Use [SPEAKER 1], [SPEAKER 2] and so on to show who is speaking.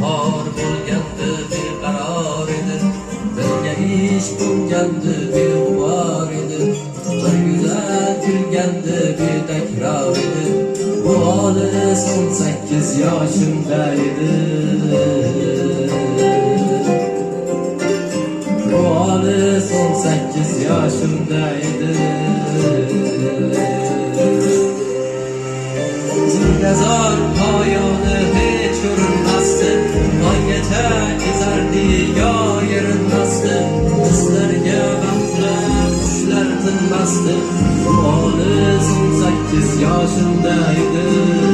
[SPEAKER 1] bahor bo'lgandi beqaror edi, dilga ish bo'lgandi beg'ubor edi, bir go'zal kulgandi betakror edi. Bu olis 18 yoshimda edi. Bu olis 18 yoshimda edi. Zor poyoni hech ko'rinmasdi, tonggacha kezardi yo yerinmasdi, bizlarga baxtlar qushlar tinmasdi. Bu olis 18 yoshimda edi.